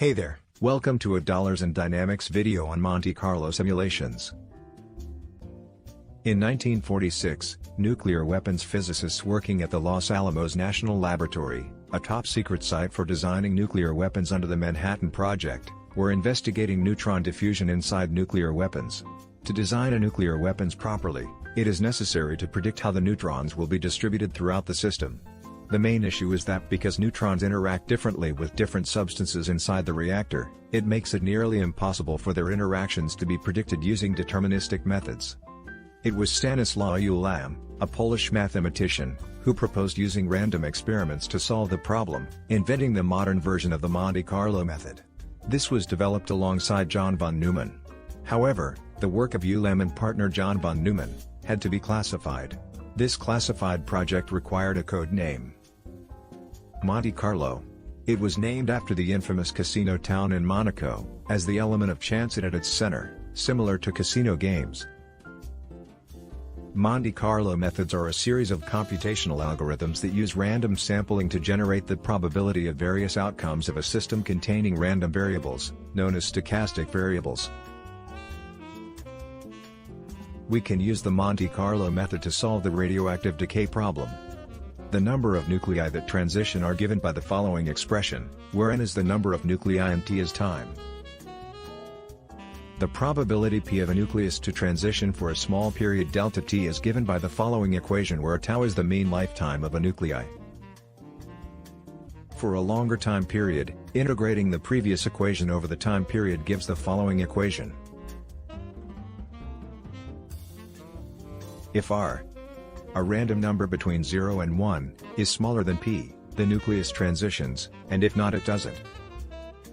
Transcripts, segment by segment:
Hey there, welcome to a Dollars and Dynamics video on Monte Carlo simulations. In 1946, nuclear weapons physicists working at the Los Alamos National Laboratory, a top-secret site for designing nuclear weapons under the Manhattan Project, were investigating neutron diffusion inside nuclear weapons. To design a nuclear weapons properly, it is necessary to predict how the neutrons will be distributed throughout the system. The main issue is that because neutrons interact differently with different substances inside the reactor, it makes it nearly impossible for their interactions to be predicted using deterministic methods. It was Stanislaw Ulam, a Polish mathematician, who proposed using random experiments to solve the problem, inventing the modern version of the Monte Carlo method. This was developed alongside John von Neumann. However, the work of Ulam and partner John von Neumann had to be classified. This classified project required a code name: Monte Carlo. It was named after the infamous casino town in Monaco, as the element of chance at its center, similar to casino games. Monte Carlo methods are a series of computational algorithms that use random sampling to generate the probability of various outcomes of a system containing random variables, known as stochastic variables. We can use the Monte Carlo method to solve the radioactive decay problem. The number of nuclei that transition are given by the following expression, where n is the number of nuclei and t is time. The probability p of a nucleus to transition for a small period delta t is given by the following equation, where tau is the mean lifetime of a nuclei. For a longer time period, integrating the previous equation over the time period gives the following equation. If r, a random number between 0 and 1, is smaller than p, the nucleus transitions, and if not, it doesn't.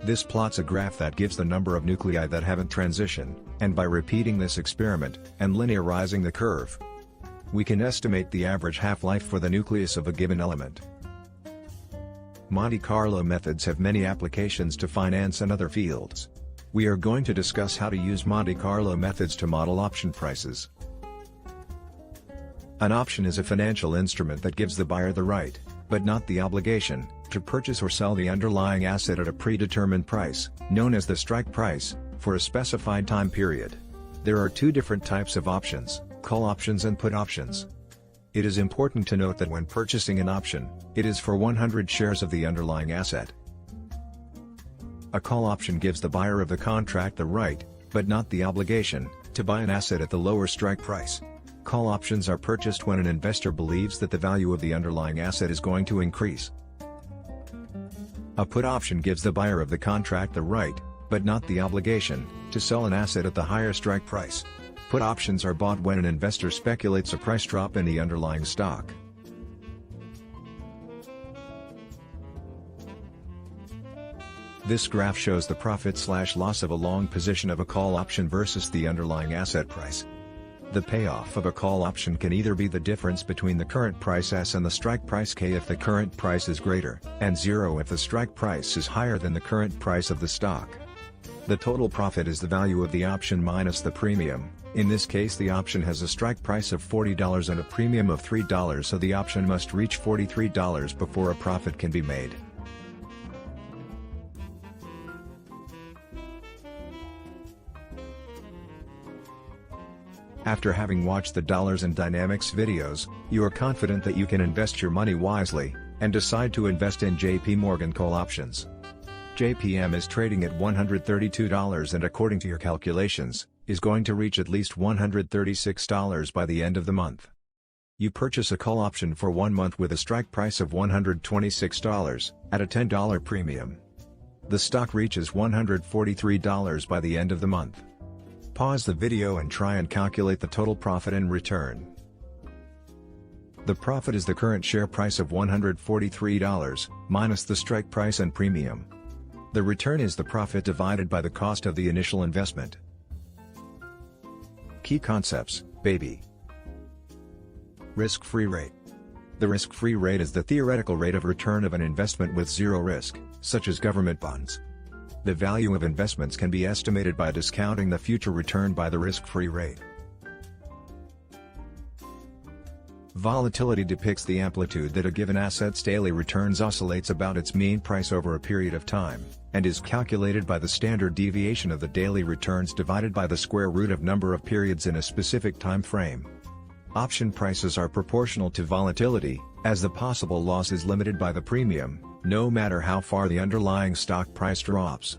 This plots a graph that gives the number of nuclei that haven't transitioned, and by repeating this experiment, and linearizing the curve, we can estimate the average half-life for the nucleus of a given element. Monte Carlo methods have many applications to finance and other fields. We are going to discuss how to use Monte Carlo methods to model option prices. An option is a financial instrument that gives the buyer the right, but not the obligation, to purchase or sell the underlying asset at a predetermined price, known as the strike price, for a specified time period. There are two different types of options, call options and put options. It is important to note that when purchasing an option, it is for 100 shares of the underlying asset. A call option gives the buyer of the contract the right, but not the obligation, to buy an asset at the lower strike price. Call options are purchased when an investor believes that the value of the underlying asset is going to increase. A put option gives the buyer of the contract the right, but not the obligation, to sell an asset at the higher strike price. Put options are bought when an investor speculates a price drop in the underlying stock. This graph shows the profit/loss of a long position of a call option versus the underlying asset price. The payoff of a call option can either be the difference between the current price S and the strike price K if the current price is greater, and 0 if the strike price is higher than the current price of the stock. The total profit is the value of the option minus the premium. In this case, the option has a strike price of $40 and a premium of $3, so the option must reach $43 before a profit can be made. After having watched the Dollars and Dynamics videos, you are confident that you can invest your money wisely, and decide to invest in JP Morgan call options. JPM is trading at $132 and, according to your calculations, is going to reach at least $136 by the end of the month. You purchase a call option for 1 month with a strike price of $126, at a $10 premium. The stock reaches $143 by the end of the month. Pause the video and try and calculate the total profit and return. The profit is the current share price of $143, minus the strike price and premium. The return is the profit divided by the cost of the initial investment. Key concepts, baby. Risk-free rate. The risk-free rate is the theoretical rate of return of an investment with zero risk, such as government bonds. The value of investments can be estimated by discounting the future return by the risk-free rate. Volatility depicts the amplitude that a given asset's daily returns oscillates about its mean price over a period of time. and is calculated by the standard deviation of the daily returns divided by the square root of number of periods in a specific time frame. Option prices are proportional to volatility, as the possible loss is limited by the premium, no matter how far the underlying stock price drops.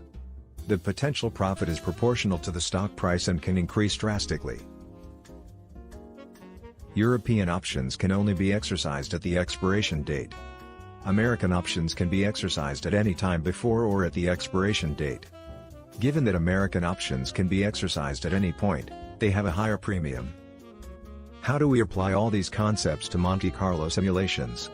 The potential profit is proportional to the stock price and can increase drastically. European options can only be exercised at the expiration date. American options can be exercised at any time before or at the expiration date. Given that American options can be exercised at any point, they have a higher premium. How do we apply all these concepts to Monte Carlo simulations?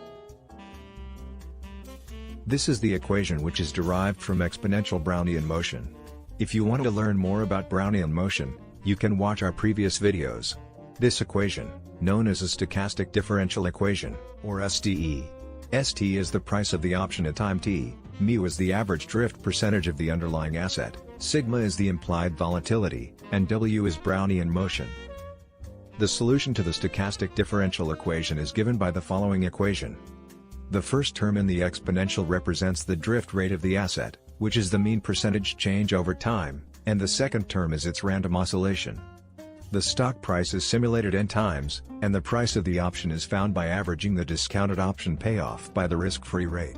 This is the equation which is derived from exponential Brownian motion. If you want to learn more about Brownian motion, you can watch our previous videos. This equation, known as a stochastic differential equation, or SDE. ST is the price of the option at time t, mu is the average drift percentage of the underlying asset, sigma is the implied volatility, and W is Brownian motion. The solution to the stochastic differential equation is given by the following equation. The first term in the exponential represents the drift rate of the asset, which is the mean percentage change over time, and the second term is its random oscillation. The stock price is simulated n times, and the price of the option is found by averaging the discounted option payoff by the risk-free rate.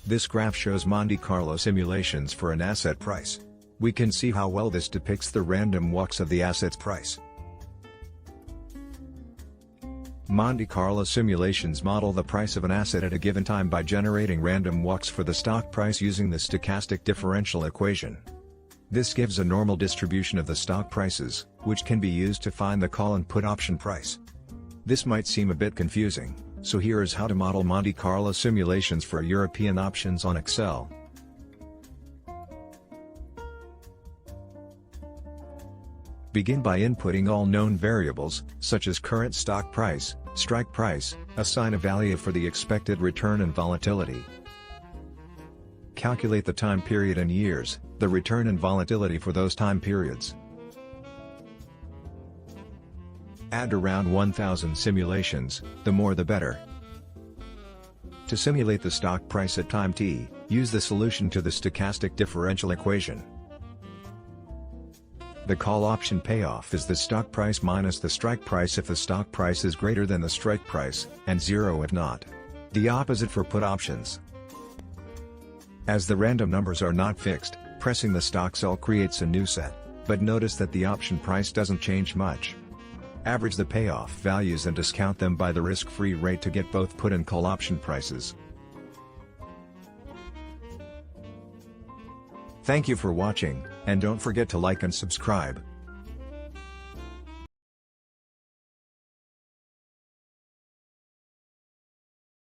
This graph shows Monte Carlo simulations for an asset price. We can see how well this depicts the random walks of the asset's price. Monte Carlo simulations model the price of an asset at a given time by generating random walks for the stock price using the stochastic differential equation. This gives a normal distribution of the stock prices, which can be used to find the call and put option price. This might seem a bit confusing, so here is how to model Monte Carlo simulations for European options on Excel. Begin by inputting all known variables, such as current stock price, strike price, assign a value for the expected return and volatility. Calculate the time period in years, the return and volatility for those time periods. Add around 1,000 simulations, the more the better. To simulate the stock price at time t, use the solution to the stochastic differential equation. The call option payoff is the stock price minus the strike price if the stock price is greater than the strike price, and 0 if not. The opposite for put options. As the random numbers are not fixed, pressing the stock cell creates a new set, but notice that the option price doesn't change much. Average the payoff values and discount them by the risk-free rate to get both put and call option prices. Thank you for watching, and don't forget to like and subscribe.